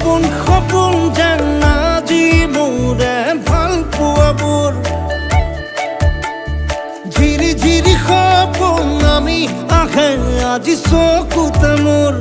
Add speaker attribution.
Speaker 1: সপোন সপোন যেন আজি মোৰে ভাল পোৱাবোৰ ঝিৰি ঝিৰি সপোন আমি আহে আজি চকুতে মোৰ